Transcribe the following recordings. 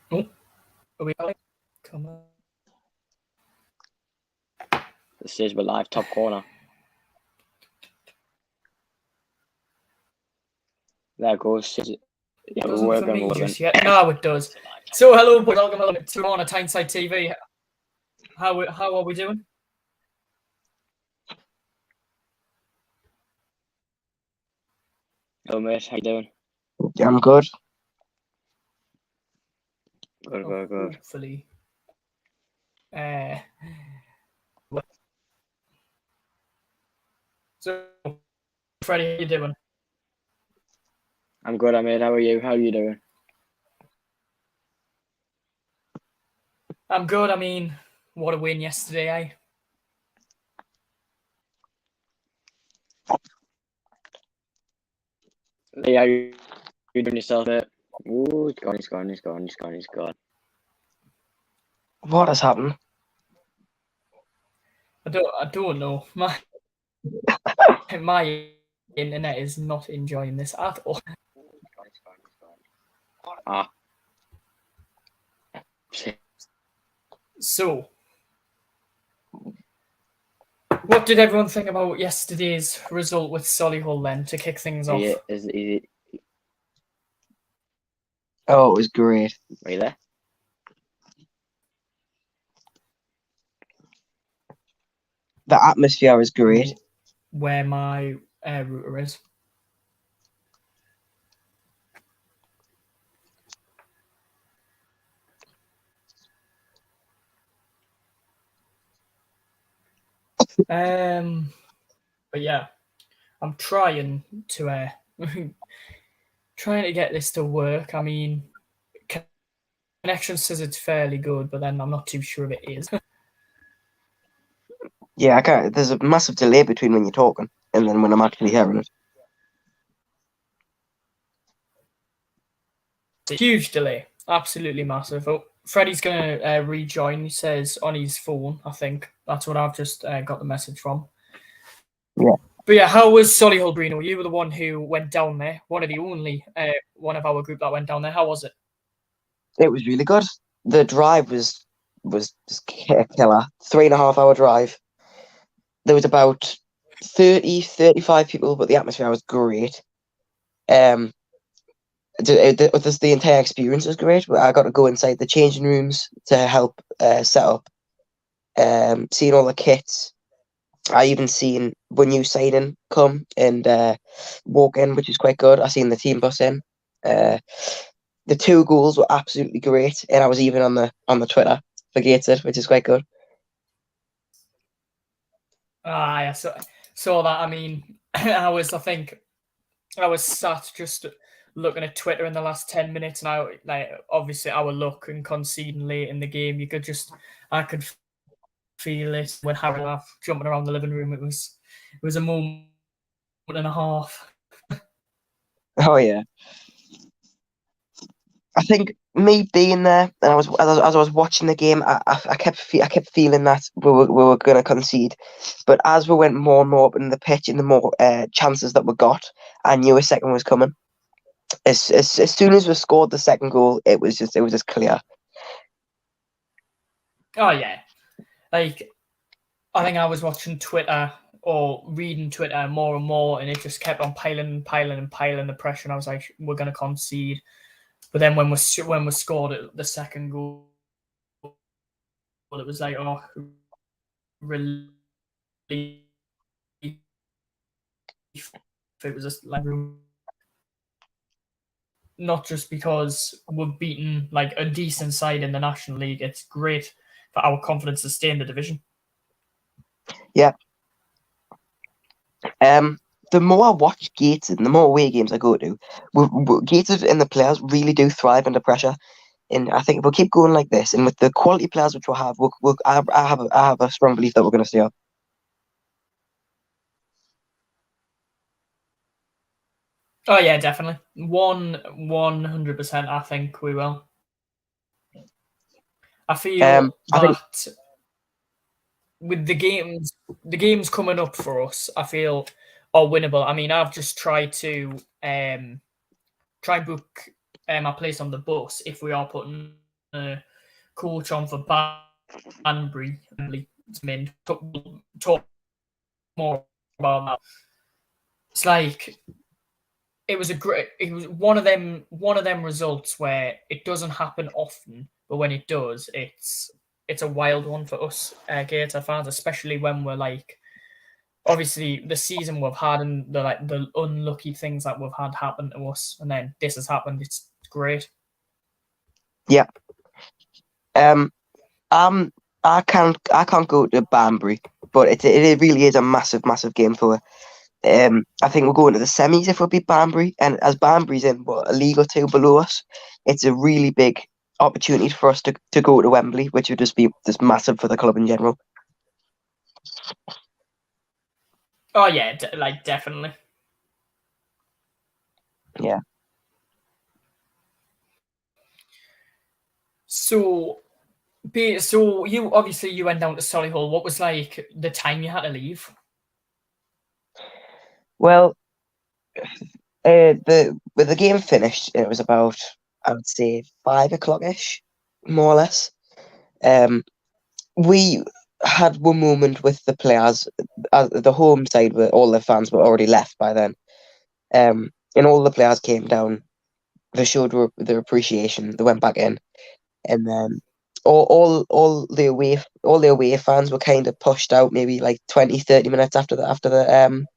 Oh, are we going? Come on. This is the live top corner. There goes. Yeah, It doesn't we're for going me to just yet. No, it does. So, hello, boys. Welcome along to on a Tyneside TV. How are we doing? Hello, mate. How you doing? Yeah, I'm good. Good. Hopefully. So, Freddie, how you doing? I'm good, mate. How are you? How are you doing? I'm good. I mean, what a win yesterday, eh? Lee, how you doing yourself, mate? Ooh, he's gone. What has happened? I don't know. My internet is not enjoying this at all. Ah. So, what did everyone think about yesterday's result with Solihull then to kick things off? Oh, it was great. Are you there? The atmosphere is great. Where my router is. But yeah, I'm trying to get this to work. I mean, connection says it's fairly good, but then I'm not too sure if it is. Yeah, I can't. There's a massive delay between when you're talking and then when I'm actually hearing it. It's a huge delay, absolutely massive. Oh, Freddie's gonna rejoin. He says on his phone. I think that's what I've just got the message from. Yeah. But yeah, how was Solihull, Bruno? You were the one who went down there. One of the only one of our group that went down there. How was it? It was really good. The drive was just killer. 3.5 hour drive. There was about 30, 35 people, but the atmosphere was great. The entire experience was great. I got to go inside the changing rooms to help set up. Seeing all the kits. I even seen one new signing come and walk in, which is quite good. I seen the team bus in. The 2 goals were absolutely great, and I was even on the Twitter for Gateshead, which is quite good. I saw that. I mean, I was sat just looking at Twitter in the last 10 minutes, and obviously our luck and conceding late in the game. I could feel it when Harry was jumping around the living room. It was a moment and a half. Oh yeah, I think me being there, and as I was watching the game, I kept feeling that we were going to concede, but as we went more and more up in the pitch and the more chances that we got, I knew a second was coming. As soon as we scored the second goal, it was just clear. Oh yeah, like I think I was watching Twitter or reading Twitter more and more, and it just kept on piling the pressure. And I was like, we're going to concede. But then when we scored the second goal, it was like, oh, relief. It was just like not just because we're beating like a decent side in the National League. It's great for our confidence to stay in the division. Yeah. The more I watch Gateshead and the more away games I go to, Gateshead and the players really do thrive under pressure. And I think if we keep going like this, and with the quality players which we have, I have a strong belief that we're going to stay up. Oh yeah, definitely 100%. I think we will. I feel that with the games coming up for us, I feel are winnable. I mean, I've just tried to try and book my place on the bus if we are putting coach on for Banbury. Talk more about that. It's like it was one of them results where it doesn't happen often, but when it does, it's a wild one for us Gator fans, especially when we're like, obviously the season we've had and the unlucky things that we've had happen to us, and then this has happened. It's great. Yeah. I can't go to Banbury, but it really is a massive game for. I think we'll go into the semis if we beat Banbury, and as Banbury's in a league or two below us, it's a really big opportunity for us to go to Wembley, which would just be massive for the club in general. Oh yeah, definitely. Yeah. So you obviously you went down to Solihull. What was like the time you had to leave? Well, when the game finished, it was about, I would say, 5 o'clock-ish, more or less. We had one moment with the players, the home side, where all the fans were already left by then. And all the players came down. They showed their appreciation. They went back in, and then all the away fans were kind of pushed out, maybe like 20-30 minutes after the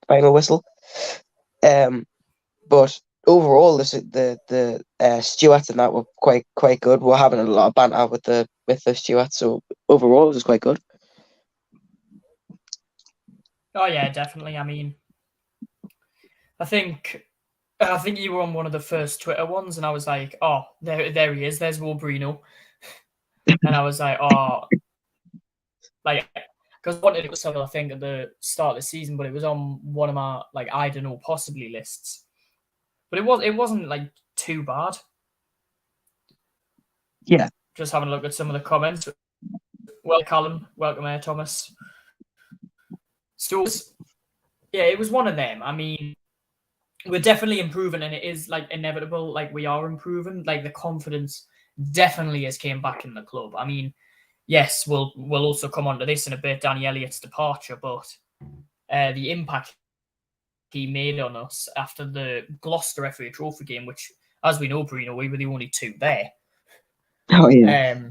final whistle. But overall, the stewards and that were quite good. We're having a lot of banter with the stewards, so overall it was quite good. Oh yeah, definitely. I mean, I think you were on one of the first Twitter ones, and I was like, oh, there he is. There's Wolverino. And I was like, oh, like, because I wanted it was something, I think, at the start of the season, but it was on one of my, like, I don't know, possibly lists. But it wasn't like too bad. Yeah. Just having a look at some of the comments. Well, Callum, welcome here, Thomas. So, yeah, it was one of them. I mean, we're definitely improving, and it is like inevitable. Like, we are improving. Like, the confidence definitely has came back in the club. I mean, yes, we'll also come on to this in a bit, Danny Elliott's departure, but the impact he made on us after the Gloucester FA Trophy game, which, as we know, Bruno, we were the only two there. Oh yeah.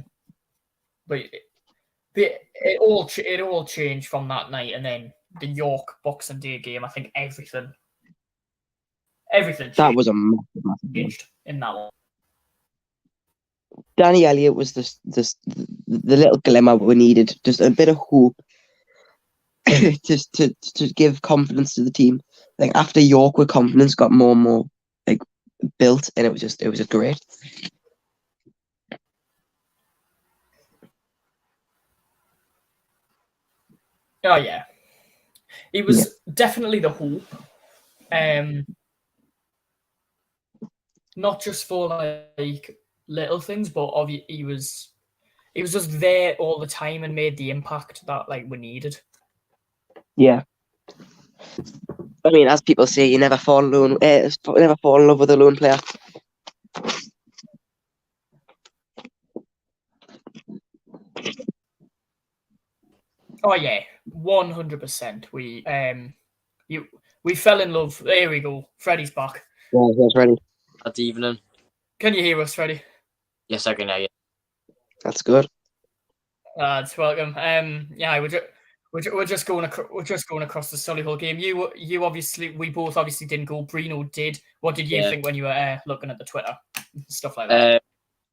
But it all changed from that night, and then the York Boxing Day game. I think everything That was a massive game. In that one. Danny Elliott was the little glimmer we needed, just a bit of hope, just to give confidence to the team. Like after York, where confidence got more and more like built, and it was just great. Oh yeah, it was definitely the hope. Not just for like little things, but he was just there all the time and made the impact that like we needed. Yeah. I mean, as people say, you never fall in love with a lone player. Oh yeah, 100%. We fell in love. There we go. Freddie's back. Yeah, that's ready. Good evening. Can you hear us, Freddie? Yes, I can hear you. That's good. It's welcome. Yeah, we're just going across the Solihull game. You obviously, we both obviously didn't go. Bruno did. What did you think when you were looking at the Twitter stuff like that?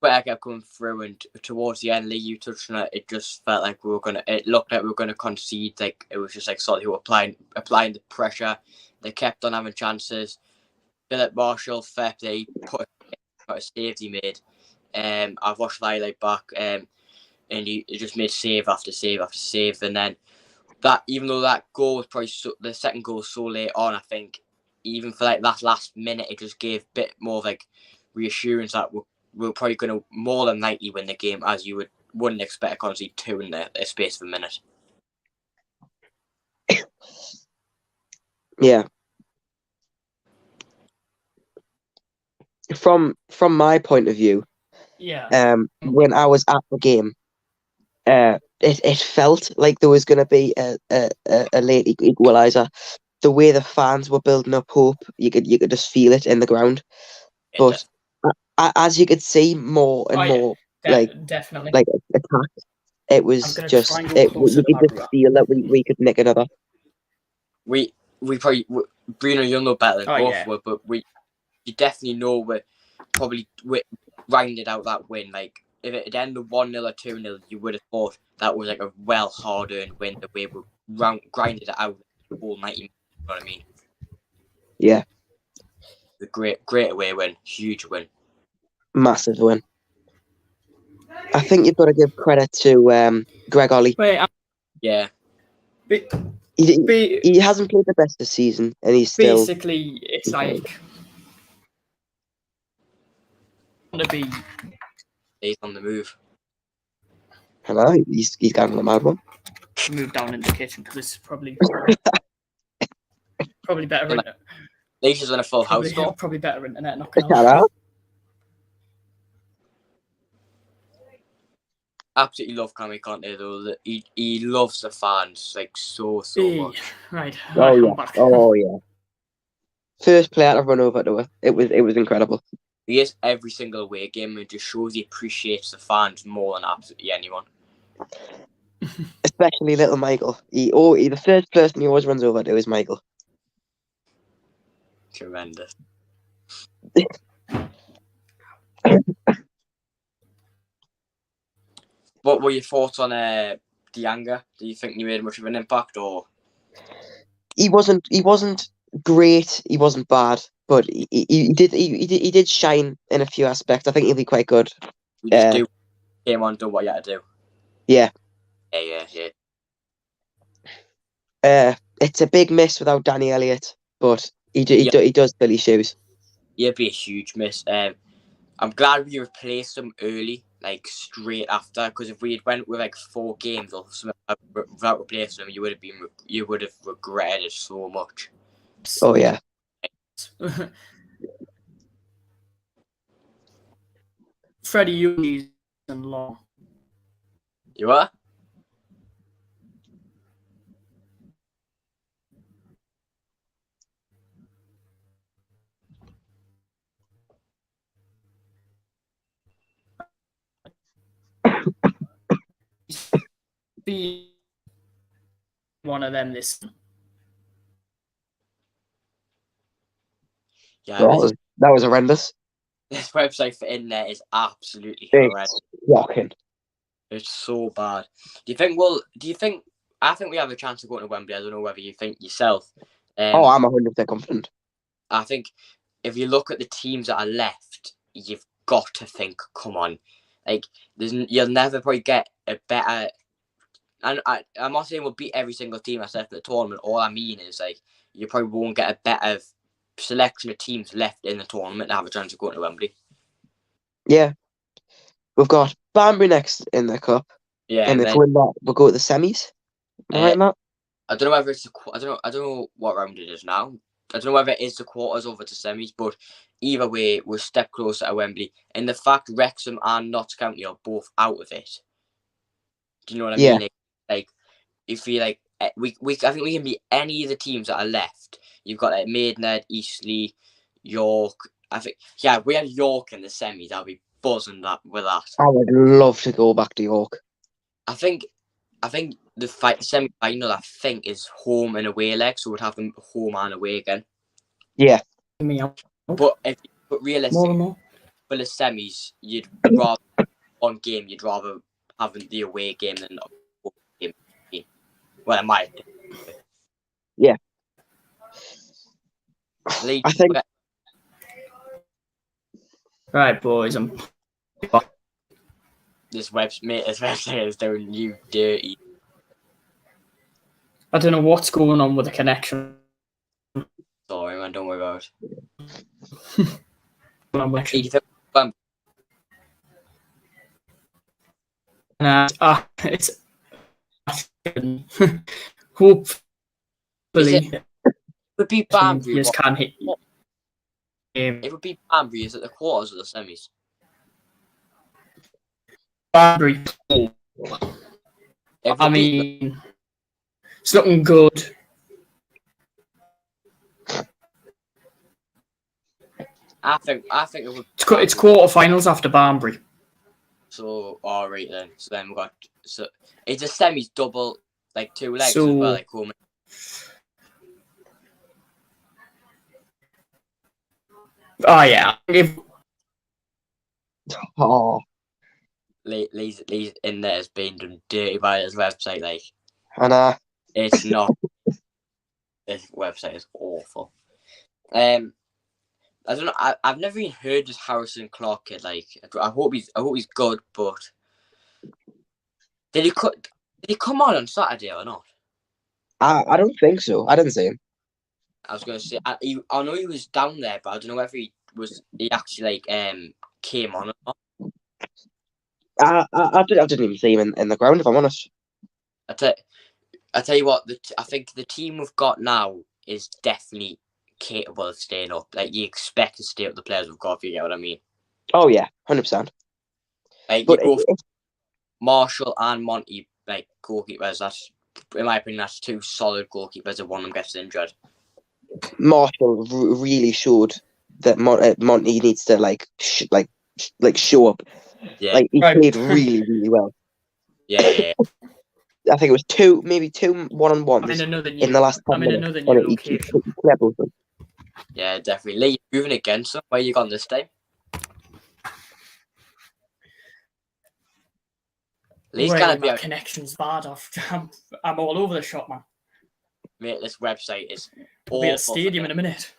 But I kept coming through, and towards the end, Lee, you touched on it. It just felt like it looked like we were gonna concede. Like it was just like Solihull applying the pressure. They kept on having chances. Philip Marshall, fair play, put a save he made. I've watched the highlight back, and he just made save after save after save. And then that, even though that goal was probably the second goal was so late on, I think even for like that last minute, it just gave a bit more of like reassurance that we're probably going to more than likely win the game, as you wouldn't expect to concede two in the space of a minute. Yeah. From my point of view, Yeah. When I was at the game, it felt like there was going to be a late equaliser. The way the fans were building up hope, you could just feel it in the ground. But as you could see more and more, definitely. like attack, it was gonna just try and go closer you to could just my feel that we could nick another. We probably, Bruno, you'll know better than both of us, but you definitely know we grinded out that win. Like, if it had ended 1-0 or 2-0, you would have thought that was like a well hard-earned win, the way we grinded it out the whole 90 minutes, you know what I mean? Yeah. The great away win, huge win. Massive win. I think you've got to give credit to Greg Ollie. Yeah. He hasn't played the best this season, and he's still... Basically, it's like... He's on the move. Hello, he's going on the mad one. Move down in the kitchen, because it's probably better. Leisha's on a full house store. Probably better internet. Not gonna Absolutely love Cammy Conte though. He loves the fans like so much. Right. I'm back. Oh yeah. First player to run over to her. It was incredible. He is every single away game and just shows he appreciates the fans more than absolutely anyone. Especially little Michael. The first person he always runs over to is Michael. Tremendous. What were your thoughts on Dinanga? Do you think he made much of an impact, or? He wasn't great. He wasn't bad, but he did shine in a few aspects. I think he'll be quite good. Came on, done what you had to do. Yeah. Yeah. It's a big miss without Danny Elliott, but he does fill his shoes. It'd be a huge miss. I'm glad we replaced him early, like straight after, because if we had went with like 4 games or something without replacing him, you would have regretted it so much. Oh yeah. Freddie, you and Long. You are? Be one of them this. Yeah, that was horrendous. This website for internet is absolutely horrendous. Shocking. It's so bad. I think we have a chance of going to Wembley. I don't know whether you think yourself. I'm 100% confident. I think if you look at the teams that are left, you've got to think, come on, like you'll never probably get a better. And I'm not saying we'll beat every single team that's left in the tournament. All I mean is like you probably won't get a better selection of teams left in the tournament to have a chance of going to Wembley. Yeah, we've got Banbury next in the cup. Yeah, and if we'll go to the semis. Right, Matt? I don't know whether it's I don't know what round it is now. I don't know whether it is the quarters over to semis, but either way, we're a step closer to Wembley. And the fact Wrexham and Notts County are both out of it. Do you know what I mean? Like, if you like, I think we can beat any of the teams that are left. You've got like Maidenhead, Eastleigh, York. I think we had York in the semis. I'll be buzzing with that. I would love to go back to York. I think the semi-final is home and away leg, so we'd have them home and away again. Yeah. But realistically, for the semis, you'd rather one game. You'd rather have the away game than the home game. Well, I might. Yeah. I think. Right, boys. This website is doing you dirty. I don't know what's going on with the connection. Sorry, man. Don't worry about it. It's hopefully it would be Banbury. You just can't hit. It would be Banbury. Is it the quarters or the semis? Banbury. If I they beat them, mean, it's looking good. I think it would. It's quarterfinals after Banbury. So all right then. So then we got it's a semis double, like 2 legs as So- well, like home. Oh yeah. Oh, Lee's in there has been done dirty by his website. Like and it's not. This website is awful. I don't know. I've never even heard this Harrison Clark kid. Like I hope he's good, but did he come on Saturday or not? I don't think so. I didn't see him. I was gonna say I know he was down there, but I don't know whether he actually came on or not. I didn't even see him in the ground, if I'm honest. I tell you what, I think the team we've got now is definitely capable of staying up. Like you expect to stay up the players we've got, if you get what I mean. Oh yeah, 100%. Like But you go for Marshall and Monty, like goalkeepers. That's, in my opinion, that's 2 solid goalkeepers if one of them gets injured. Marshall really showed that Monty needs to show up. Yeah, Like he Right. played really, really well. yeah. I think it was two 1-on-1s I'm in another new. in the last 10 I'm in minutes. another and new he location. cleared both of them. Yeah, definitely. Lee, moving against them. Where you gone this time? Lee's Wait, gonna be my out. connection's bad. I'm all over the shop, man. Mate, this website is I'll be at the awful. stadium in a minute.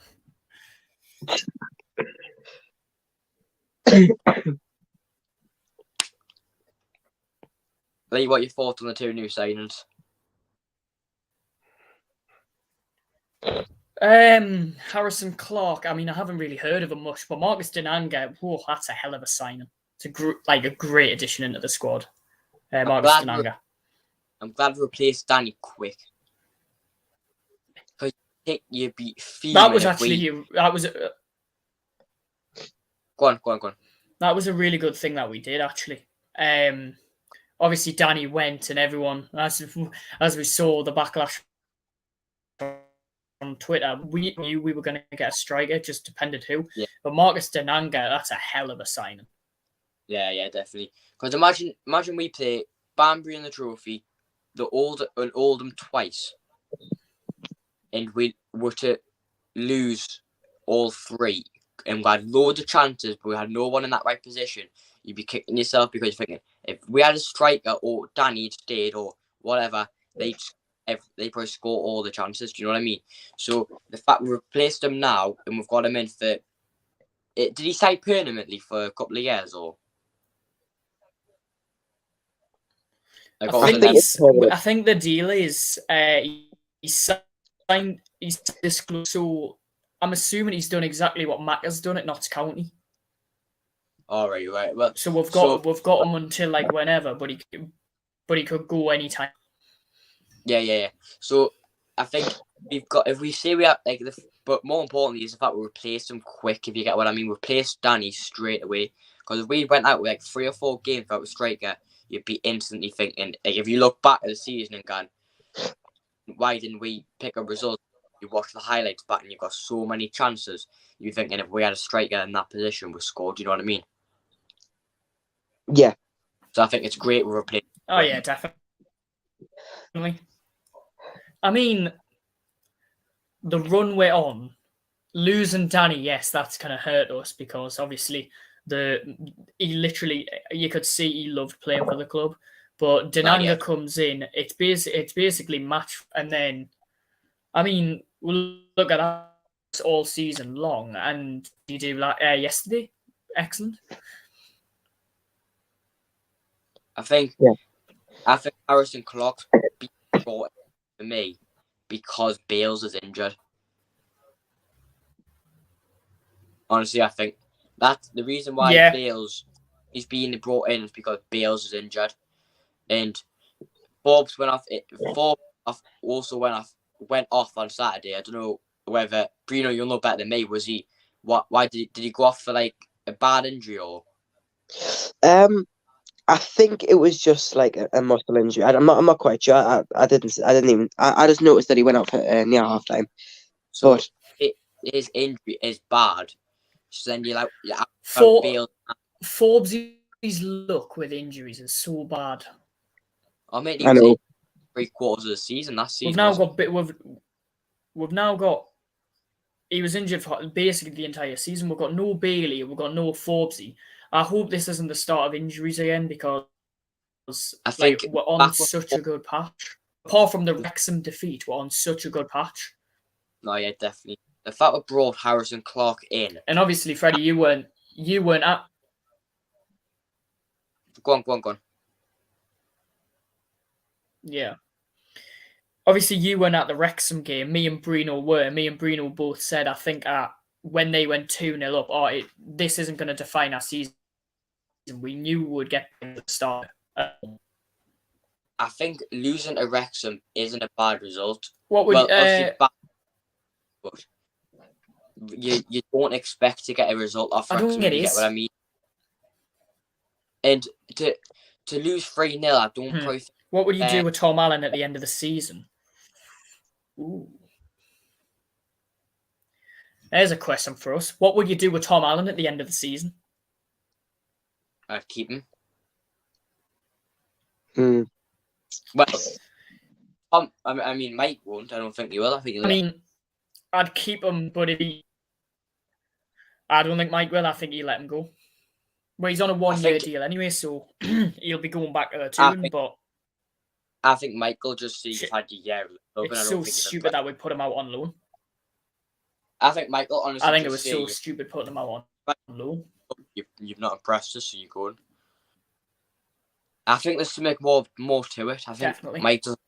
Lee, what are your thoughts on the 2 new signings? Harrison Clark. I mean, I haven't really heard of him much, but Marcus Dinanga. Whoa, that's a hell of a signing. It's a great addition into the squad. Marcus Dinanga. I'm glad we replaced Danny quick. Because you'd be feeling. That was actually Go on. That was a really good thing that we did, actually. Obviously, Danny went, and everyone, as we saw the backlash on Twitter, we knew we were going to get a striker, just depended who. Yeah. But Marcus Dinanga, that's a hell of a signing. Yeah, definitely. Because imagine we play Banbury in the trophy, Oldham twice, and we were to lose all 3, and we had loads of chances, but we had no one in that right position. You'd be kicking yourself because you're thinking, if we had a striker or Danny stayed or whatever, they probably score all the chances. Do you know what I mean? So the fact we replaced them now and we've got him in for did he sign permanently for a couple of years or? I think the deal is he's signed. He's disclosed. So I'm assuming he's done exactly what Mac has done at Notts County. All right. Well, so we've got him until like whenever, but he could go anytime. Yeah. So I think if we say we have but more importantly is the fact we replaced him quick. If you get what I mean, we replaced Danny straight away. Because if we went out with like 3 or 4 games without a striker, you'd be instantly thinking, like, if you look back at the season and gone, why didn't we pick up results? You watch the highlights back and you've got so many chances. You're thinking if we had a striker in that position, we scored. Do you know what I mean? Yeah. So I think it's great we're replacing. Oh yeah, definitely. I mean, the run we're on, losing Danny, yes, that's going to hurt us because obviously you could see he loved playing for the club. But Dinanga comes in, it's basically match, and then, I mean, we'll look at that all season long, and you do like yesterday, excellent. I think Harrison Clark's brought for me because Bales is injured. Honestly, I think that's the reason why Bales is being brought in is because Bales is injured, and Forbes went off. Forbes also went off on Saturday. I don't know whether Bruno, you'll know better than me. Was he? Why did he go off for like a bad injury or? I think it was just like a muscle injury. I'm not quite sure. I didn't even. I just noticed that he went out for near half time. So But his injury is bad. So then you're out For Bale. Forbes' luck with injuries is so bad. I mean, he I was know. in 3/4 of the season. That season We've now got. He was injured for basically the entire season. We've got no Bailey. We've got no Forbesy. I hope this isn't the start of injuries again because I think we're on such a good patch. Apart from the Wrexham defeat, we're on such a good patch. No, yeah, definitely. The fact we brought Harrison Clark in, and obviously, Freddie, you weren't at. Go on. Yeah. Obviously, you weren't at the Wrexham game. Me and Bruno were. Me and Bruno both said, I think, when they went 2-0 up, this isn't going to define our season. We knew we would get the start. I think losing to Wrexham isn't a bad result. What would obviously bad, but you don't expect to get a result off Wrexham. You get what I mean? And to lose 3-0, I don't probably think. What would you do with Tom Allen at the end of the season? Ooh. There's a question for us. What would you do with Tom Allen at the end of the season? I'd keep him. Well, I mean, Mike won't. I don't think he will. I'd keep him, but I don't think Mike will. I think he'll let him go. Well, he's on a 1-year deal anyway, so he'll be going back to the tune. But I think Mike will just see you've had your year. It's so stupid that we put him out on loan. I think Michael honestly. I think it was so stupid putting him out on loan. You've not impressed us, so you're going. I think there's to make more to it. I think Definitely. Mike doesn't.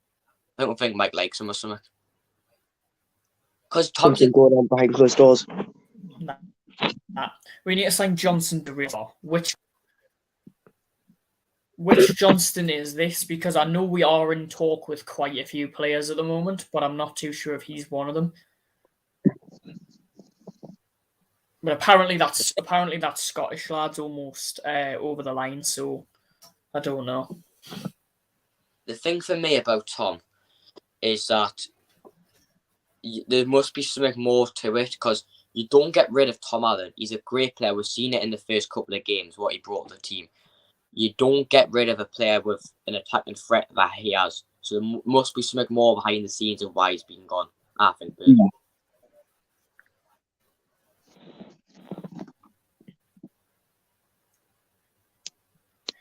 I don't think Mike likes him or something. Because something going on behind closed doors. Nah. We need to sign Johnson to River. Which Johnston is this? Because I know we are in talk with quite a few players at the moment, but I'm not too sure if he's one of them. But apparently that Scottish lad's almost over the line, so I don't know. The thing for me about Tom is that there must be something more to it, because you don't get rid of Tom Allen. He's a great player. We've seen it in the first couple of games, what he brought to the team. You don't get rid of a player with an attacking threat that he has. So there must be something more behind the scenes of why he's been gone, I think. Yeah.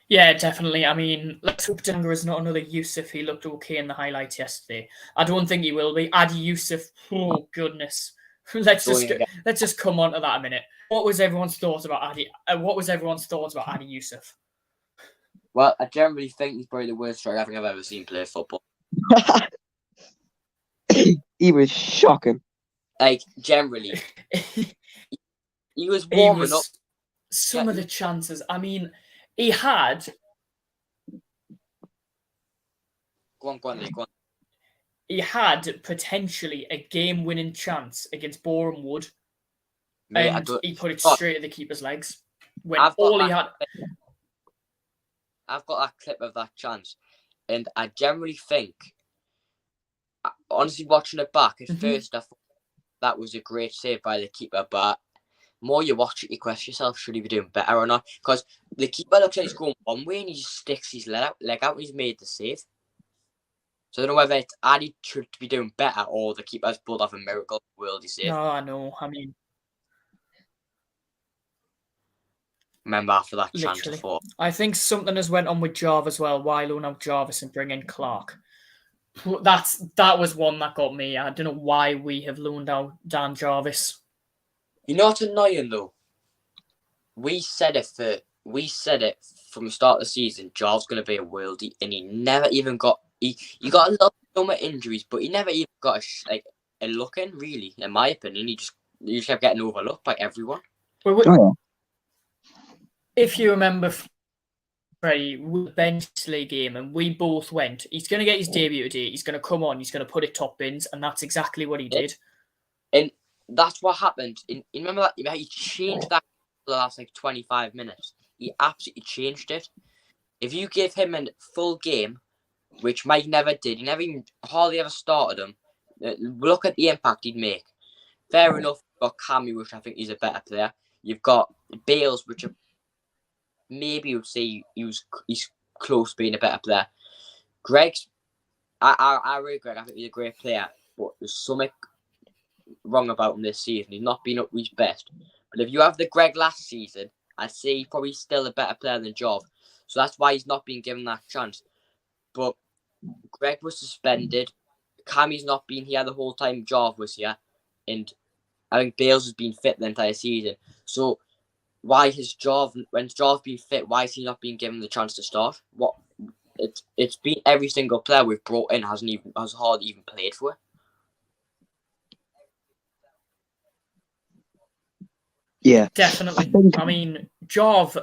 Yeah, definitely. I mean, let's hope Dinanga is not another Yusuf. He looked okay in the highlights yesterday. I don't think he will be. Adi Yusuf, oh goodness. Let's just come on to that a minute. What was everyone's thoughts about Adi? Adi Yusuf? Well, I generally think he's probably the worst striker I think I've ever seen play football. He was shocking. Like, generally. he was warming up. Some of the chances. I mean, he had. Go on. He had potentially a game-winning chance against Boreham Wood, and he put it straight at the keeper's legs. I've got that clip of that chance, and I generally think, honestly, watching it back at first, I thought that was a great save by the keeper, but more you watch it, you question yourself, should he be doing better or not? Because the keeper looks like he's going one way and he just sticks his leg out and he's made the save. So I don't know whether it's Adi should be doing better or the keeper's pulled off a miracle worldy save. No, I know. I mean, remember after that chance before. I think something has went on with Jarvis as well. Why loan out Jarvis and bring in Clark? That was one that got me. I don't know why we have loaned out Dan Jarvis. You know what's annoying though? We said it from the start of the season. Jarvis going to be a worldie, and he never even got. He got a lot of injuries, but he never even got a look in. Really, in my opinion, he just kept getting overlooked by everyone. If you remember, Freddie, we benched the game, and we both went. He's going to get his debut today. He's going to come on. He's going to put it top bins, and that's exactly what he did. And that's what happened. You remember that he changed that for the last 25 minutes. He absolutely changed it. if you give him a full game, which Mike never did, he never even hardly ever started him. Look at the impact he'd make. Fair enough, you've got Cammy, which I think he's a better player. You've got Bales, which maybe you'd say he's close to being a better player. Greg's, I rate Greg. I think he's a great player, but there's something wrong about him this season. He's not been up to his best. But if you have the Greg last season, I'd say he's probably still a better player than Jov. So that's why he's not been given that chance. But Greg was suspended. Cammy's not been here the whole time Jov was here. And I think Bales has been fit the entire season. So why has Jov, when Jov's been fit, why has he not been given the chance to start? What? It's been every single player we've brought in has hardly even played for it. Yeah, Definitely. I mean, Jov.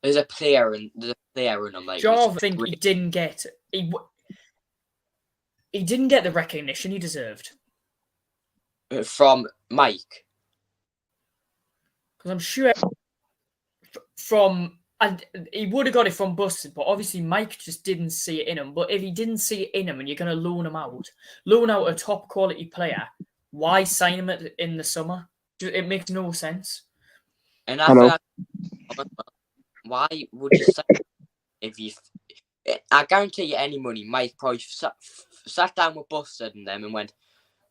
There's a player in him. Like Jov, I think he didn't get the recognition he deserved from Mike. Because I'm sure and he would have got it from Busted, but obviously Mike just didn't see it in him. But if he didn't see it in him and you're going to loan out a top quality player, why sign him in the summer? It makes no sense. And I think why would you sign if you? I guarantee you, any money, Mike probably sat down with Busted and them and went,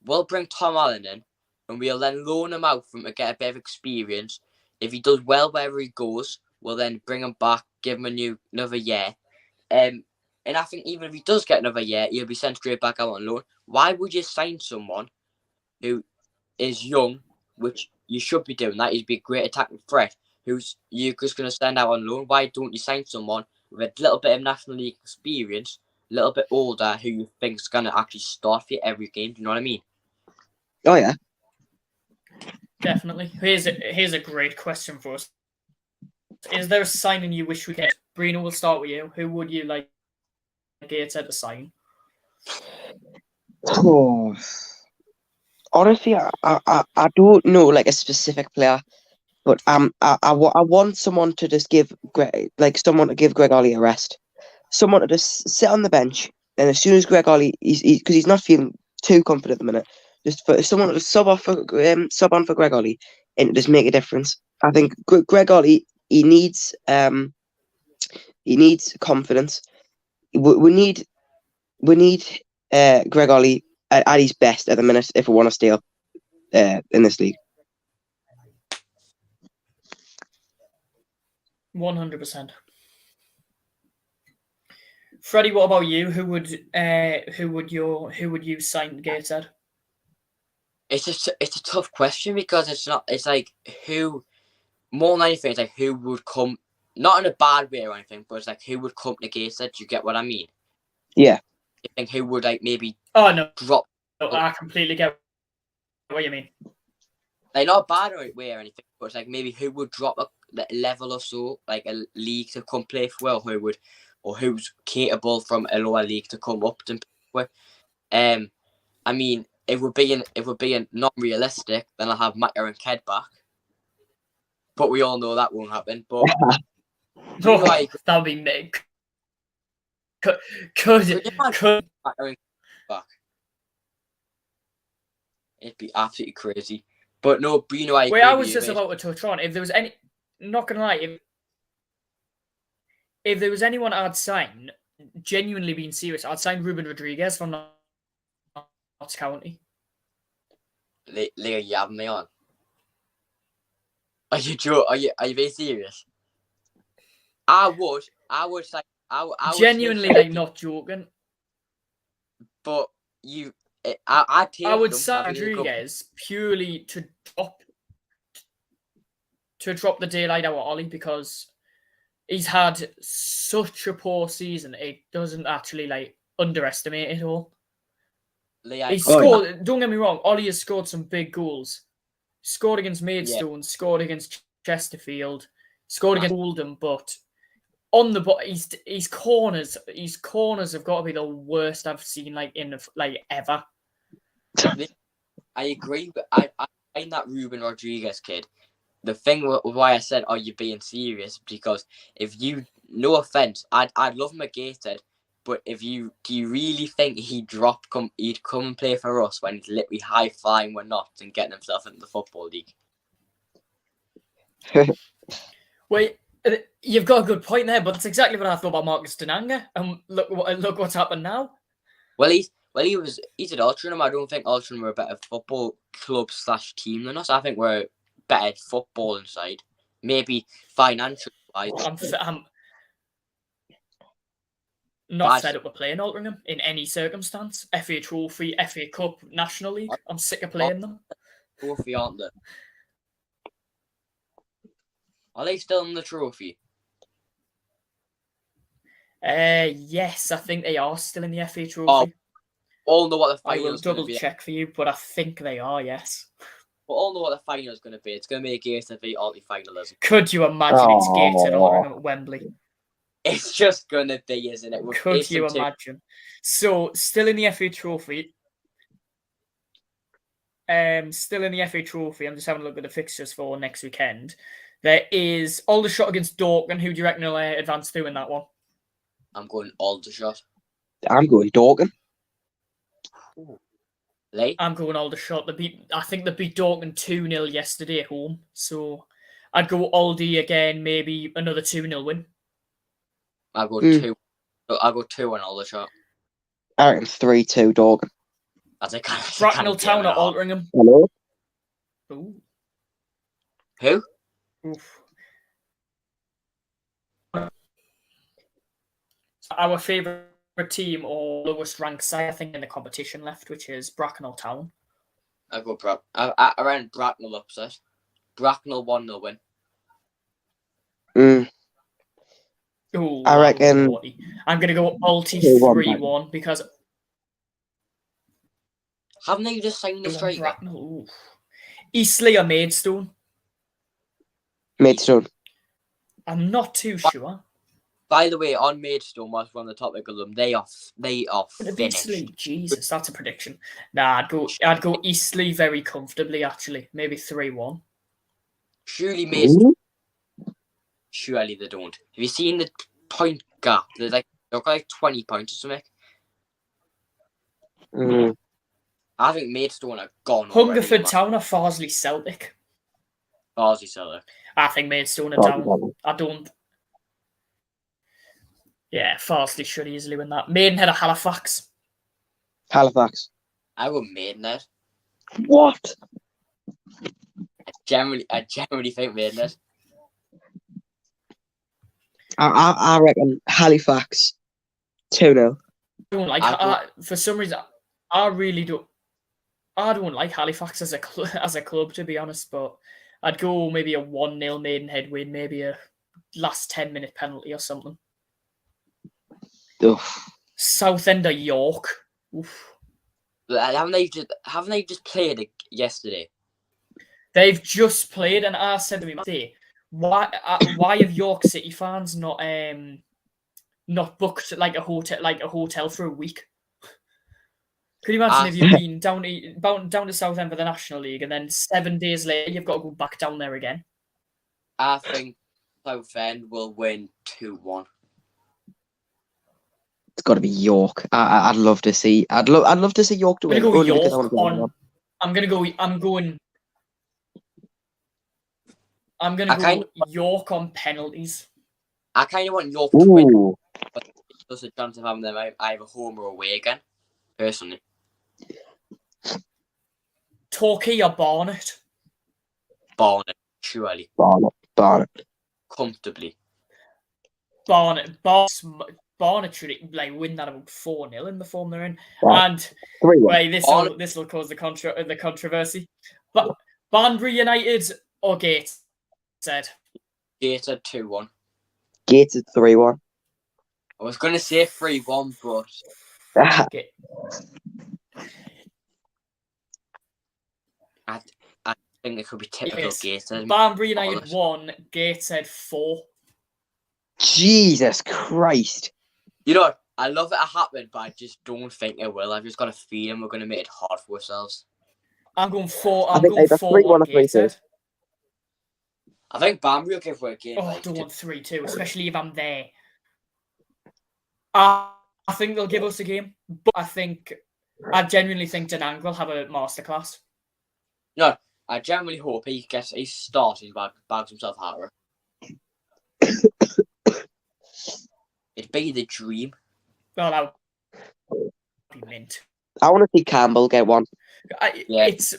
"We'll bring Tom Allen in, and we'll then loan him out for him to get a bit of experience. If he does well wherever he goes, we'll then bring him back, give him another year. And I think even if he does get another year, he'll be sent straight back out on loan. Why would you sign someone who is young, which you should be doing that? He'd be a great attacking threat, who's you're just going to send out on loan. Why don't you sign someone with a little bit of National League experience, a little bit older, who you think is going to actually start for you every game? Do you know what I mean? Oh, yeah. Definitely. Here's a great question for us. Is there a signing you wish we get? Bruno, we'll start with you. Who would you like Gateshead to sign? Oh. Honestly, I don't know like a specific player, but I want someone to just give Greg Ollie a rest. Someone to just sit on the bench, and as soon as Greg Ollie, because he's not feeling too confident at the minute, just for someone to sub on for Greg Ollie and just make a difference. I think Greg Ollie, he needs confidence. We need Greg Ollie at his best at the minute if we want to stay up in this league. 100%. Freddie, what about you? Who would you sign Gateshead? It's a tough question because it's like who more than anything, it's like who would come, not in a bad way or anything, but it's like who would come to Gateshead. Do you get what I mean? Yeah. You think who would like maybe drop? No, I completely get what you mean. Like not a bad way or anything, but it's like maybe who would drop a level or so, like a league to come play for, who's capable from a lower league to come up to play with. I mean, if we're being non-realistic, then I'll have Macker and Ked back. But we all know that won't happen. But that would be Nick. Could back? It'd be absolutely crazy. But no, Bruno, I was just about to touch on if there was any. Not gonna lie, if there was anyone I'd sign, genuinely being serious, I'd sign Ruben Rodriguez from Notts County. Leo, you having me on? Are you being serious? I would say I genuinely like not joking. But I would sign Rodriguez purely to drop the daylight out of Ollie because he's had such a poor season. It doesn't actually like underestimate it all. He scored. Don't get me wrong. Ollie has scored some big goals. Scored against Maidstone. Scored against Chesterfield. Scored against Oldham. But on the his corners have got to be the worst I've seen ever. I agree, but I find that Ruben Rodriguez kid the thing why I said, "Are you being serious?" Because if you, no offense, I'd love him at Gateshead, but do you really think he'd come and play for us when he's literally high flying we're not and getting himself into the Football League? Wait, you've got a good point there, but that's exactly what I thought about Marcus Dinanga. And look what's happened now. Well, he's at Altrincham. I don't think Altrincham are a better football club / team than us. I think we're better footballing side, maybe financial wise. I'm not fed up with playing Altrincham in any circumstance. FA Trophy, FA Cup, National League. I'm sick of playing them. Trophy, aren't they? Are they still in the trophy? Yes, I think they are still in the FA Trophy. All know what the I final will is going to double be. check for you, but I think they are, yes. But all know what the final is going to be. It's going to be a Gateshead v Alty finalism. Could you imagine it's Gateshead Altrincham at Wembley? It's just going to be, isn't it? Could you imagine? So, still in the FA Trophy. Still in the FA Trophy. I'm just having a look at the fixtures for next weekend. There is Aldershot against Dorking. Who do you reckon will advance through in that one? I'm going Aldershot. I'm going Dorking. Lee? I'm going Aldershot. I think they beat Dorking 2-0 yesterday at home. So I'd go Aldi again, maybe another 2-0 win. I'll go 2. I'll go 2 on Aldershot. I reckon 3-2 Dorking. Bracknell Town or Altrincham? Hello? Ooh. Who? Oof. Our favourite team or lowest ranked side, I think, in the competition left, which is Bracknell Town. I'll go I ran Bracknell upset. Bracknell 1-0 win. Ooh, I reckon I'm going to go Alty 3-1 because... Haven't they just signed the striker? Eastleigh or Maidstone? Maidstone. I'm not too sure. By the way, on Maidstone, whilst we're on the topic of them, they are finished. Eastleigh, Jesus, that's a prediction. Nah, I'd go Eastleigh very comfortably, actually. Maybe 3-1. Surely Maidstone. Surely they don't. Have you seen the point gap? They've got like 20 points or something. I think Maidstone are gone. Hungerford Town or Farsley Celtic? Farsley Celtic. I think Maidstone are down. I don't. Yeah, Farsley should easily win that. Maidenhead or Halifax? Halifax. I go Maidenhead. What? I generally think Maidenhead. I reckon Halifax 2-0. I don't like for some reason. I really don't. I don't like Halifax as a club, to be honest. But I'd go maybe a 1-0 Maidenhead win, maybe a last 10-minute penalty or something. Oof. Southend or York. Oof. Haven't they just played it yesterday? They've just played, and I said to me, why have York City fans not booked like a hotel for a week? Could you imagine if you've been down to Southend for the National League and then 7 days later you've got to go back down there again? I think Southend will win 2-1. It's got to be York. I'd love to see. I'd love to see York to win. I'm gonna go York on penalties. I kind of want York to win, but there's a chance of having them either home or away again. Personally, Torquay or Barnet? Barnet, surely. Barnet. Comfortably. Barnet should win that about 4-0 in the form they're in. Barnet. And this will cause the controversy. But Banbury United or Gateshead? Gateshead 2-1. Gateshead 3-1. I was going to say 3-1, but Okay. I think it could be typical Gateshead. Banbury United 1, Gateshead 4. Jesus Christ. You know, I love it happened, but I just don't think it will. I've just got a feeling we're going to make it hard for ourselves. I'm going 4. I'm going 4 on Gateshead. I think Banbury will give away a game. Oh, I don't want 3-2, especially if I'm there. I think they'll give us a game, but I genuinely think Dinanga will have a masterclass. No, I genuinely hope he starts and bags himself harder. It'd be the dream. Well, that would be mint. I want to see Campbell get one. It's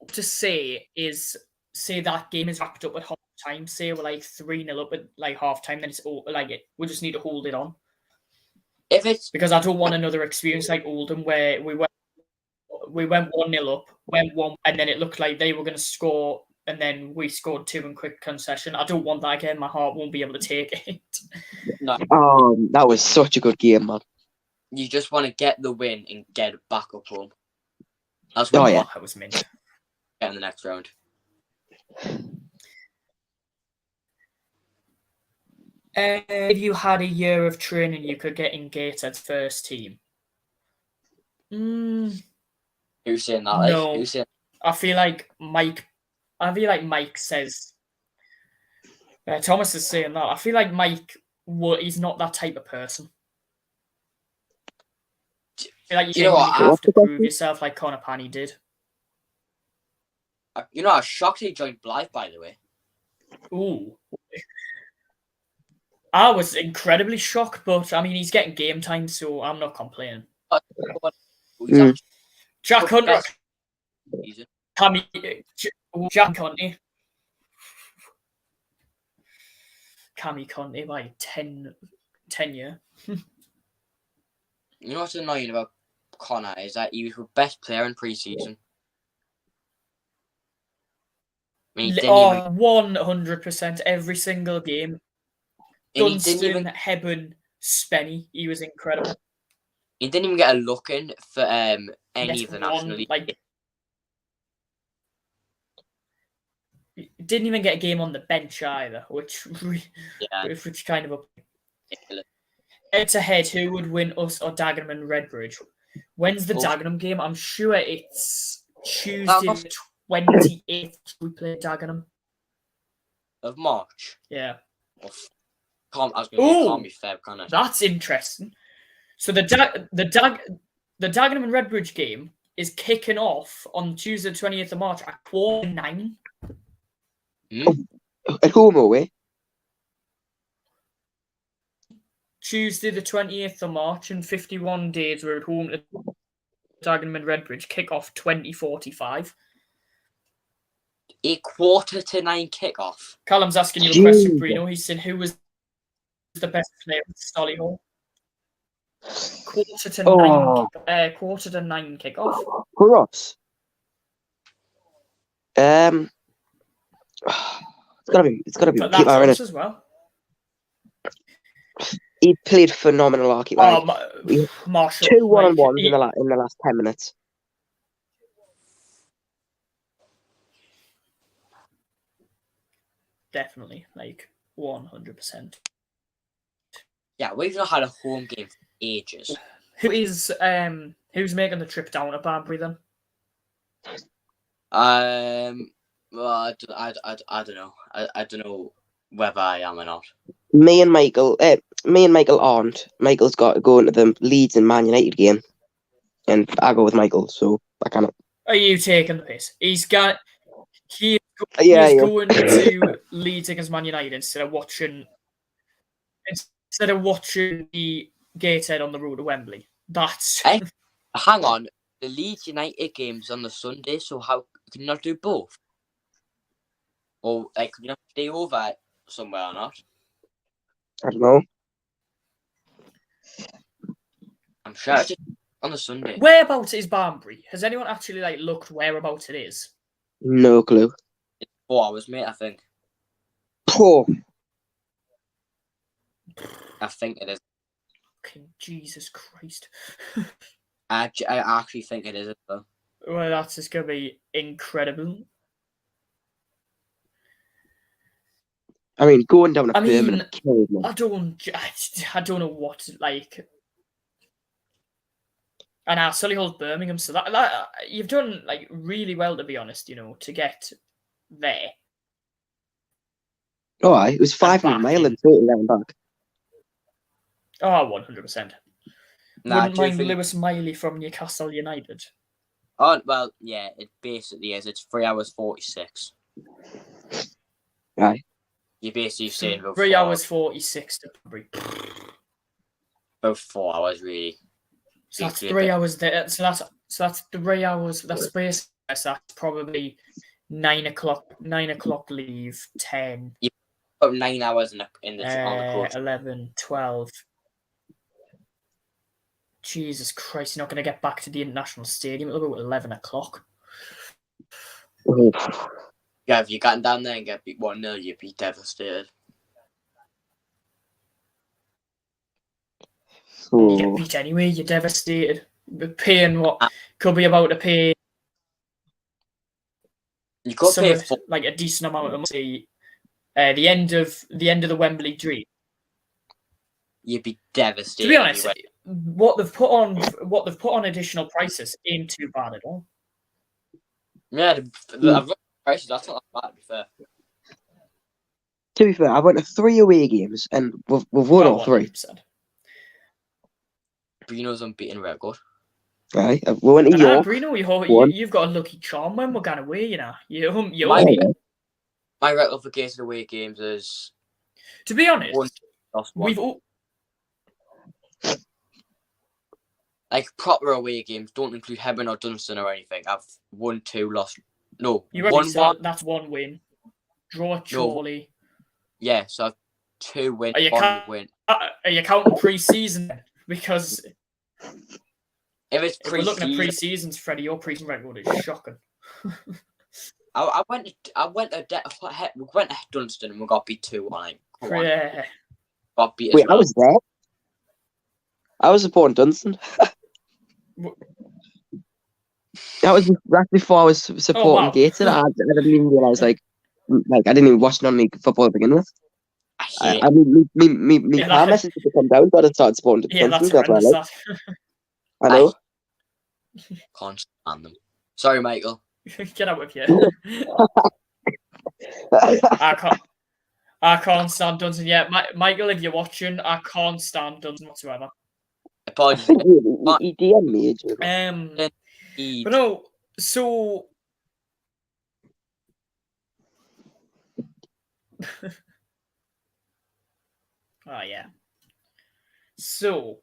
to say that game is wrapped up at half time. Say we're like 3-0 up at like half time, then it's we just need to hold it on. Because I don't want another experience like Oldham where we went 1-0 up, went 1, and then it looked like they were going to score, and then we scored 2 in quick concession. I don't want that again. My heart won't be able to take it. No. That was such a good game, man. You just want to get the win and get it back up home. That's what that was mint. Get in the next round. If you had a year of training, you could get in Gateshead's first team. Who's saying that? No, Who's saying? I feel like Mike says. Thomas is saying that. I feel like Mike, he's not that type of person. I feel like you have to prove yourself, like Conor Panny did. You know, I was shocked he joined Blythe, by the way. Ooh. I was incredibly shocked, but I mean, he's getting game time, so I'm not complaining. Jack Hunter. Jack Conte. Cammy Conte by 10 year. You know what's annoying about Connor is that he was the best player in pre-season. I mean, 100% every single game. Dunstan, Hebben, Spenny, he was incredible. He didn't even get a look in for any of the National League. He didn't even get a game on the bench either, which kind of It's ahead. Who would win, us or Dagenham and Redbridge? When's the Dagenham game? I'm sure it's Tuesday 28th. We play Dagenham of March. Yeah. I was going to call me Feb, can't I? That's interesting. So the Dagenham and Redbridge game is kicking off on Tuesday, 28th of March at 9:15. At home or away? Tuesday, the 28th of March, in 51 days, we're at home to Dagenham and Redbridge. Kick off 20:45. 9:15 kick-off. Callum's asking you a question, Bruno. He said, who was the best player at Solihull? 9:15 kick-off. For us? It's gotta be But that's us as well. He played phenomenal hockey. Marshall. 2 1-on-1s in the last 10 minutes. Definitely, 100%. Yeah, we've not had a home game for ages. Who's making the trip down to Banbury then? Well, I don't know. I don't know whether I am or not. Me and Michael aren't. Michael's got to go into the Leeds and Man United game, and I go with Michael, so I cannot. Are you taking the piss? He's going to Leeds against Man United instead of watching the Gateshead on the road to Wembley. That's Hey, hang on. The Leeds United game's on the Sunday, so how can you not do both? Or can you not stay over somewhere or not? I don't know. I'm sure it's on the Sunday. Whereabouts is Banbury? Has anyone actually looked whereabouts it is? No clue. It's 4 hours, mate, I think. Poor. I think it is. Fucking Jesus Christ. I actually think it is, though. Well, that's just going to be incredible. I mean, going down to Birmingham killed me. I don't know what And our Solihull's Birmingham, so that you've done really well, to be honest. To get there. Oh, aye, it was 500 back mile in. in total there and back. Oh, 100%. Nah, Wouldn't do you mind think? Lewis Miley from Newcastle United. Oh well, yeah, it basically is. It's 3 hours 46. Aye. You're basically saying about 3 4 hours 46 to Bury. about 4 hours really. So that's Basically, 3 hours there. So that's 3 hours. That's basically that's probably 9 o'clock. 9 o'clock leave. 10. about 9 hours on the coach. 11, 12. Jesus Christ! You're not going to get back to the international stadium. It'll go at 11 o'clock. Yeah, if you got down there and get beat 1-0, you'd be devastated. You get beat anyway. You're devastated. But paying what could be about to pay. You could pay like a decent amount of money. The end of the Wembley dream. You'd be devastated. To be honest, what they've put on additional prices ain't too bad at all. Yeah, the prices, that's not that bad, to be fair. To be fair, I went to 3 away games and we've won all 3. 100%. Bruno's unbeaten record. Right, we went to York. Bruno, you've got a lucky charm when we're going away, you know. My record for Gateshead away games is... To be honest, we've all... Like, proper away games don't include Hebburn or Dunstan or anything. I've won 2, lost... No, you won 1. That's 1 win. Draw at Chorley. Yeah, so I've 2 wins, 1 win. Are you counting pre-season? Because... If it's we're looking at pre-seasons, Freddie, your pre-season record is shocking. I went to Dunstan and we got beat 2-1. Yeah. Got beat I was there. I was supporting Dunstan. That was right before I was supporting Gateshead. I didn't even realise like I didn't even watch none of football to begin with. I mean, me car message to come down, but I started supporting Dunstan. That's horrendous. I know. Can't stand them. Sorry, Michael. Get out with you. I can't stand Dunstan yet. Michael, if you're watching, I can't stand Dunstan whatsoever. Apologies. He DM'd me. But no, so... Oh, yeah. So...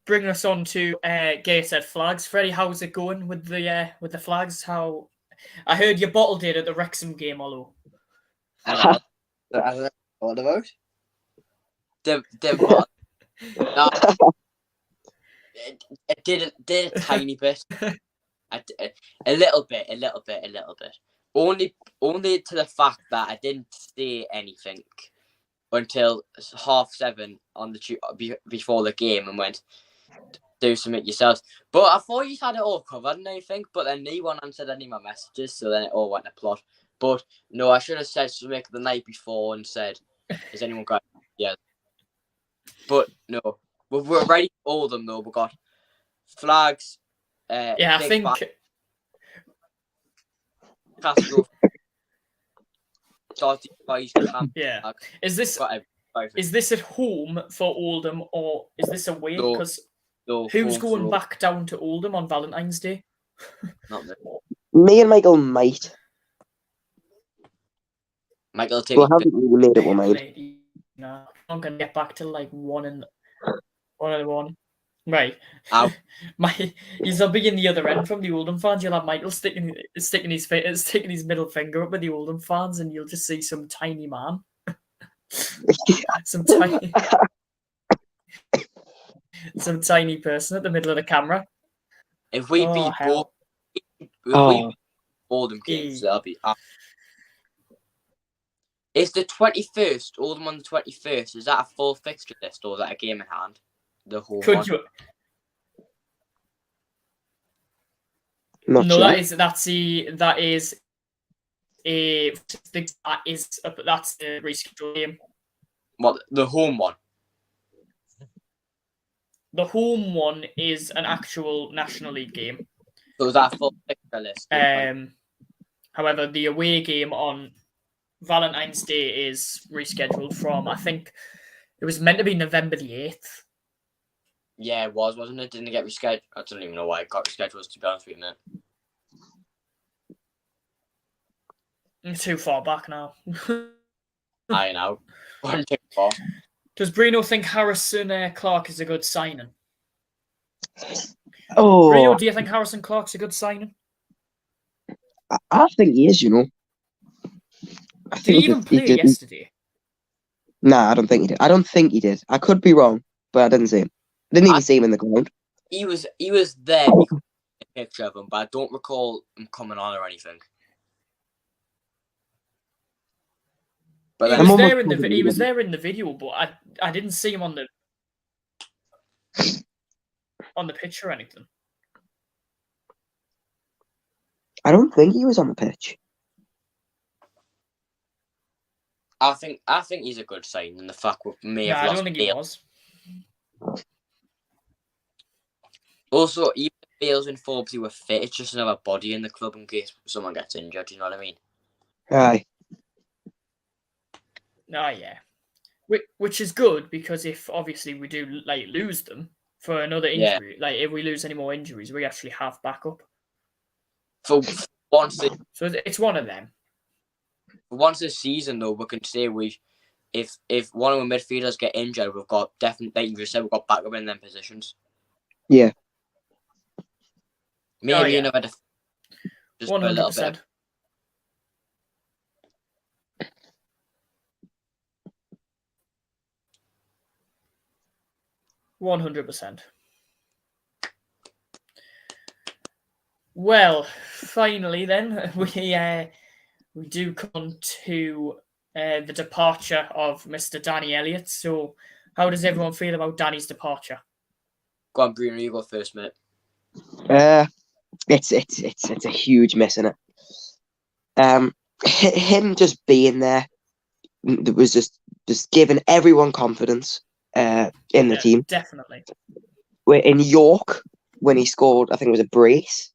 Bringing us on to Gateshead flags. Freddie, how's it going with the flags? How I heard you bottled it at the Wrexham game, although. I don't know what about. No, it did a tiny bit. A little bit. Only to the fact that I didn't say anything until 7:30 on the before the game and went, do something yourselves. But I thought you had it all covered and everything, but then no one answered any of my messages, so then it all went to plot. But no, I should have said something the night before and said, has anyone got it? Yeah. But no, we're ready for all of them though. We've got flags. Yeah, I think. Yeah. Is this at home for Oldham or is this away? Because who's going back down to Oldham on Valentine's Day? Not me. Me and Michael might. Michael, we haven't really made it one mind. No, I'm gonna get back to like 1-1. Right. You'll be in the other end from the Oldham fans. You'll have Michael sticking his middle finger up with the Oldham fans, and you'll just see some tiny man, some tiny person at the middle of the camera. If we beat Oldham games, that'll be. Is the 21st Oldham on the 21st? Is that a full fixture list or is that a game in hand? The whole one. No, that's the rescheduled game. What, the home one? The home one is an actual National League game. So is that a full fixture list? However, the away game on Valentine's Day is rescheduled from, I think it was meant to be November the 8th. Yeah, it was, wasn't it? Didn't it get rescheduled? I don't even know why it got rescheduled, to be honest with you, mate. I'm too far back now. I know. One too far. Does Bruno think Harrison Clark is a good signing? Oh, Bruno, do you think Harrison Clark's a good signing? I think he is. You know, I Did he think even he play did. yesterday? Nah, I don't think he did. I don't think he did. I could be wrong, but I didn't see him. Didn't even see him in the ground. He was there because I a picture of him, but I don't recall him coming on or anything. But He then was there in the video, but I didn't see him on the pitch or anything. I don't think he was on the pitch. I think he's a good sign, and the fact we may have I lost don't think he Bale. was. Also, even if Bale's and Forbes were fit, it's just another body in the club in case someone gets injured. You know what I mean? Aye. Oh yeah, which is good because if obviously we do lose them for another injury, if we lose any more injuries, we actually have backup. For once, so it's one of them. Once this season, though, we can say if one of our midfielders get injured, we've got definitely, like you said, we've got backup in them positions. Yeah. Maybe another just 100%. a little bit. 100%. Well, finally, then we do come to the departure of Mr. Danny Elliott. So, how does everyone feel about Danny's departure? Go on, Bruno, you go first, mate. It's a huge miss, isn't it? Him just being there was just giving everyone confidence in the team. Definitely. In York, when he scored, I think it was a brace.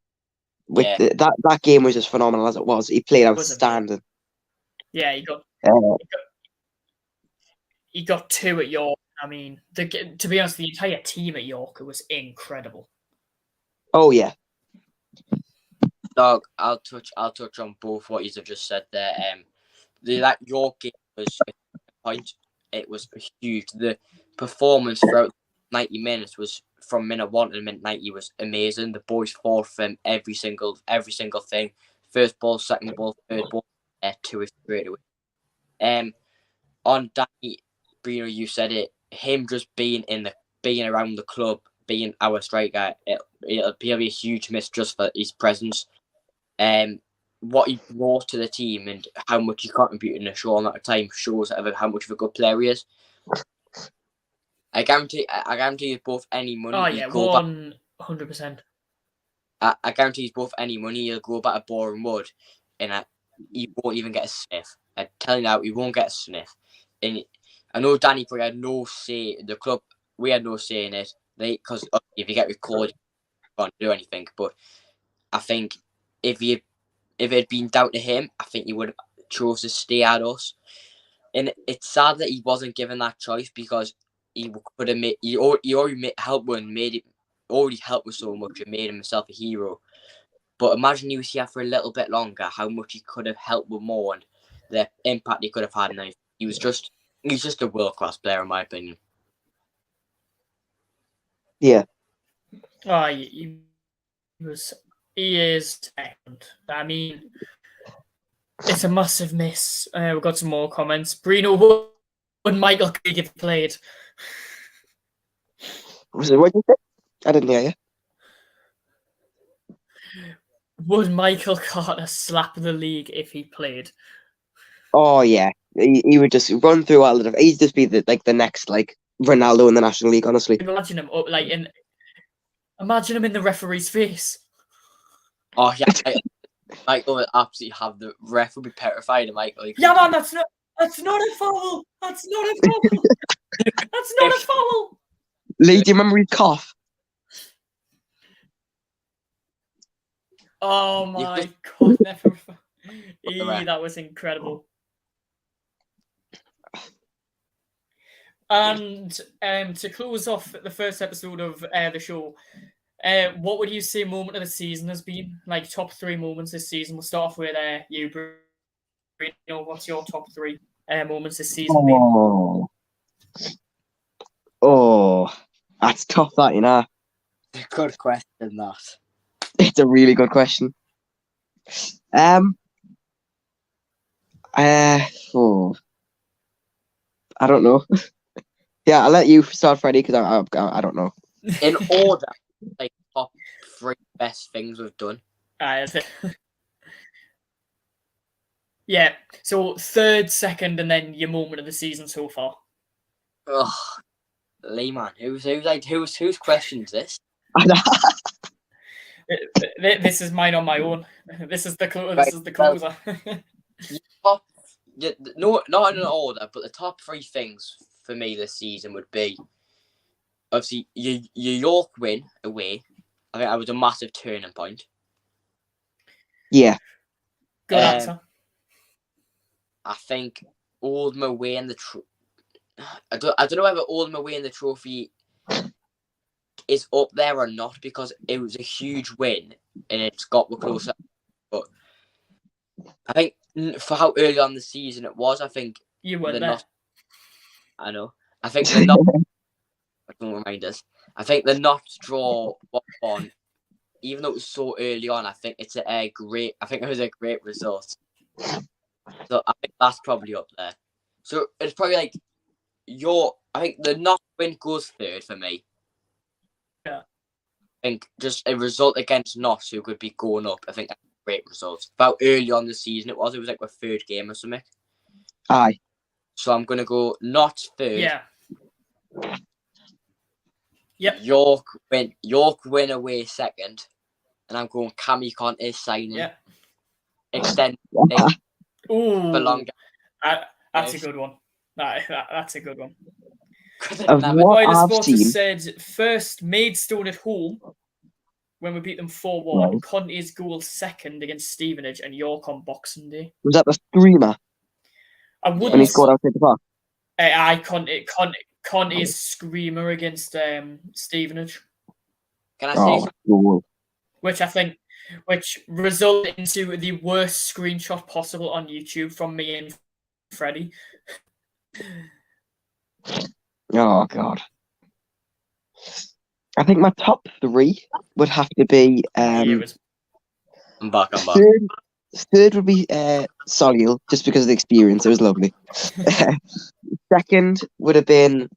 That game was just phenomenal as it was. He played outstanding. Yeah, he got 2 at York. I mean, to be honest, the entire team at York was incredible. Oh yeah. Dog, I'll touch on both what you've just said there. That York game was a point. It was huge. The performance throughout 90 minutes was from minute 1 to minute 90 was amazing. The boys fought for every single thing. First ball, second ball, third ball, 2 straight away. On Danny, Bruno, you said it. Him just being around the club, being our striker, it'll be a huge miss just for his presence. What he brought to the team and how much he contributed in a short amount of time shows how much of a good player he is. I guarantee you both any money. Oh yeah, 100%. I guarantee you both any money. He'll go back to Boreham Wood, and he won't even get a sniff. I'm telling you now, he won't get a sniff. And I know Danny probably had no say in the club. We had no say in it, because if you get recorded, you can't do anything. But I think if it had been down to him, I think he would have chose to stay at us. And it's sad that he wasn't given that choice because he could have he already helped with so much and made himself a hero. But imagine he was here for a little bit longer, how much he could have helped with more and the impact he could have had. Now he was just a world-class player, in my opinion. Yeah. He is excellent. I mean, it's a massive miss. We've got some more comments. Bruno, would Michael Keegan have played? Was it what you said? I didn't hear you. Would Michael Carter slap the league if he played? Oh yeah, he would just run through all of it. He'd just be the next Ronaldo in the National League. Honestly, imagine him imagine him in the referee's face. Oh yeah, Michael would absolutely have the ref would be petrified of Michael. Yeah, man, that's not a foul. That's not a foul. That's not a foul. Lee, do you remember his cough? Oh my god, never. That was incredible. And to close off the first episode of the show, what would you say moment of the season has been? Like top 3 moments this season. We'll start off with you, Bruno. What's your top 3 moments this season been? Oh, that's tough. That Good question, that. it's a really good question. Oh, I don't know. Yeah, I'll let you start, Freddie, because I don't know. In order, like top 3 best things we've done. Yeah. So 3rd, 2nd, and then your moment of the season so far. Ugh, Lee, man, whose question is this? This is mine on my own. This is the closer. Top, no, not in an order, but the top 3 things for me this season would be obviously your York win away. I think that was a massive turning point. Yeah. Good answer. I think Oldham away in the I don't know whether Oldham away in the trophy is up there or not, because it was a huge win and it's got closer. But I think for how early on the season it was, I think you weren't there. I know. I think the not. Don't remind us. I think the not draw 1-1, even though it was so early on, I think it's a great. I think it was a great result. So I think that's probably up there. So it's probably like I think the not win goes 3rd for me. Yeah. I think just a result against Notts, who could be going up. I think that's a great result. About early on the season, it was like a 3rd game or something. Aye. So I'm gonna go Notts 3rd. Yeah. Yep. York win away 2nd, and I'm going Cammy Conte signing. Yeah. Extend. Ooh. For longer. That's a good one. That's a good one. Of what I've Sports seen, has said first Maidstone at home when we beat them 4-1. Right. Conte's goal 2nd against Stevenage, and York on Boxing Day. was that the screamer I when wouldn't. he scored outside the park? Conte's screamer against Stevenage. Can I say something? Cool. Which resulted into the worst screenshot possible on YouTube from me and Freddie. Oh God. I think my top 3 would have to be I'm back. Third would be Solihull, just because of the experience. It was lovely. 2nd would have been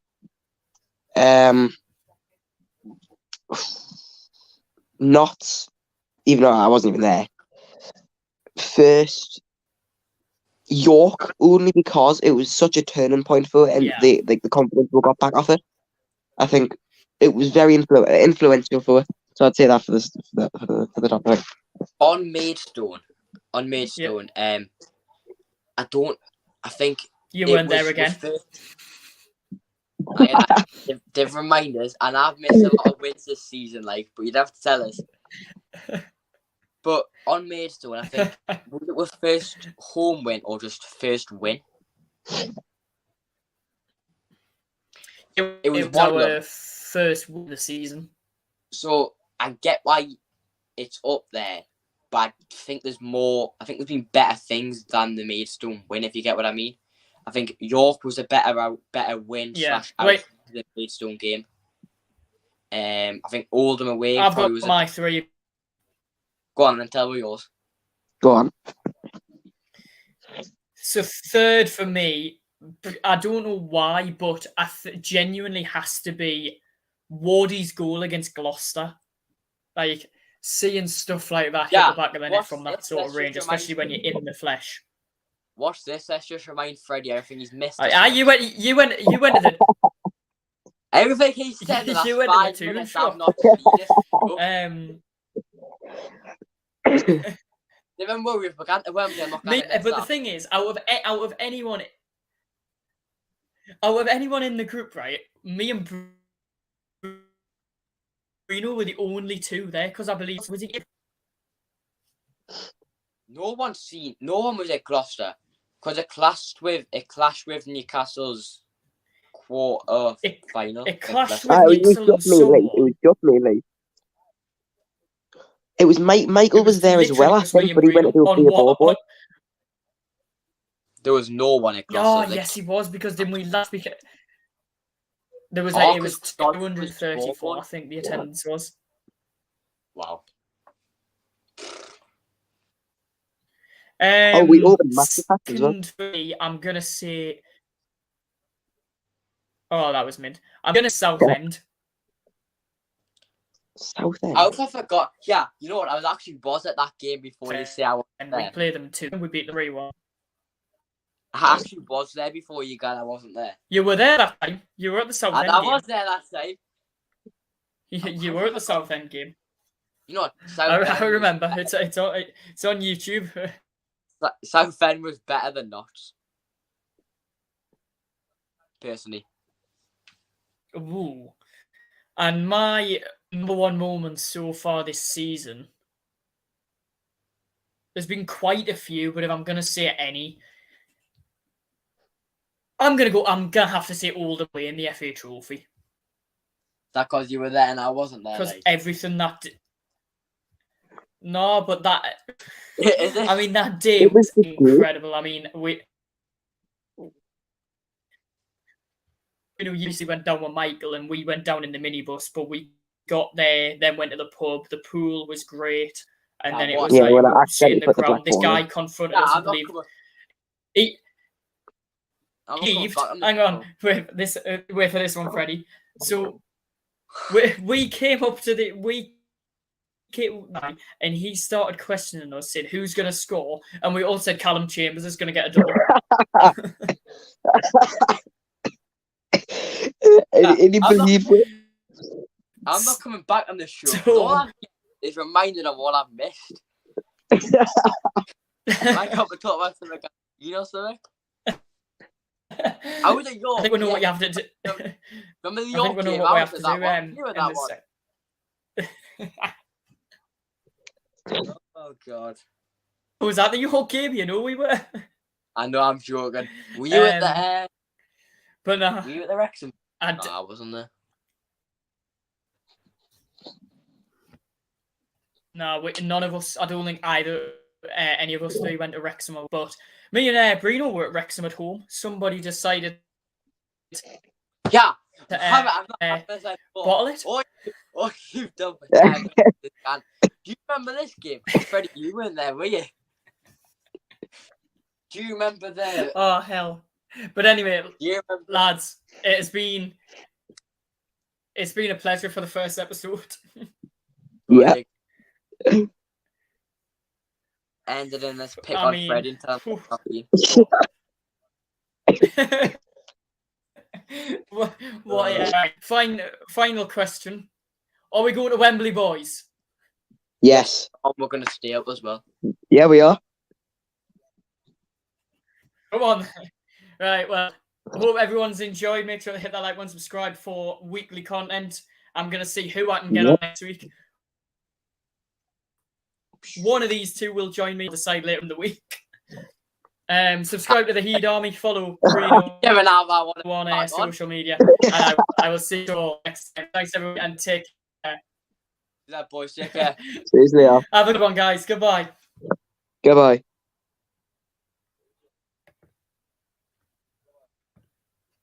not, even though I wasn't even there. 1st, York, only because it was such a turning point for it, and the confidence we got back off it. I think it was very influential for it. So I'd say that for the top 3. On Maidstone, I think you weren't there again. They've reminded us, and I've missed a lot of wins this season, but you'd have to tell us. But on Maidstone, I think, was it was first home win or just first win? It was our first win of the season. So I get why it's up there, but I think there's more. I think there's been better things than the Maidstone win, if you get what I mean. I think York was a better win / out the Maidstone game. I think Oldham away. I've got my 3. Go on and tell me yours. Go on. So 3rd for me, I don't know why, but genuinely has to be Wardy's goal against Gloucester. Seeing stuff like that hit the back of the net from that sort of range, especially when you're in the flesh. Watch this. Let's just remind Freddie everything he's missed. You went to the. Everything he said in the last 5 minutes, I'm not Even worry if we can't to Wembley, I'm not going to But the thing is, out of anyone in the group, right? Me and Bruno were the only 2 there, because I believe no one was at Gloucester because it clashed with Newcastle's quarter final. It clashed Like, with It was Newcastle and just me, Lee. It was Solihull. just me, Lee. It was Michael It was there as literally well, I just me think, and but he went Bruno to do a on play what? ball. there was no one at Oh, Glasgow. yes, he was, because then we last week there was Oh, it was 'cause Solihull was 234, I scored. think the attendance was. Wow. We opened massive hats as well. Second for me, I'm gonna say. Oh, that was mid. I'm gonna Southend. Southend. I also forgot. Yeah, you know what? I was at that game before you say I was And there. we played them 2. We beat them 3-1. I actually was there before you got. I wasn't there. You were there that time. You were at the Southend And I game. was there that time. You were at the Southend game. You know what? I remember. It's on YouTube. Southend was better than Notts. Personally. Ooh. And my number one moment so far this season, there's been quite a few, but if I'm gonna say any, I'm gonna have to say all the way in the FA Trophy. Is that because you were there and I wasn't there? Because Like? everything that. No, but that. Is it? I mean, that day It was was the incredible. I mean, we. Usually went down with Michael and we went down in the minibus, but we got there, then went to the pub. The pool was great, and then it was Yeah, well, I like sitting in accidentally the put the ground. black This ball guy in. confronted Yeah, us I'm and not believed. coming. He I'm not coming believed. back on the Hang on, show. wait for this one, Freddie. So we came up to and he started questioning us, saying who's going to score, and we all said Callum Chambers is going to get a double. Any believe it? I'm not coming back on the show. So- All I is reminded of what I've missed. I can't be talking about something. You know something? I was at York. I think we know what you have to do. Remember the I York think we know game? what I we was have to at do. that one. You were In that the one. Oh god. Was that the York game? You know we were. I know I'm joking. Were you at the But no, were you at the Wrexham? I No, I wasn't there. no, none of us. I don't think either any of us three went to Wrexham. But me and Bruno were at Wrexham at home. Somebody decided Yeah. to bottle it. Oh, you've done for time. Do you remember this game? Freddie, you weren't there, were you? Do you remember the? Oh hell! But anyway, Do you remember? lads, it's been a pleasure for the first episode. Yeah. Ended in this pick I on mean, Fred in terms of coffee. what? Yeah. Final question: are we going to Wembley, boys? Yes. Oh, we're gonna stay up as well. Yeah, we are. Come on. Right, well, I hope everyone's enjoyed. Make sure to hit that like and subscribe for weekly content. I'm going to see who I can get on next week. One of these two will join me on the side later in the week. Subscribe to the Heed Army. Follow Bruno on social media. And I will see you all next time. Thanks, everyone, and take care. That boys, take care. Seriously, Have a good one, guys. Goodbye. Goodbye.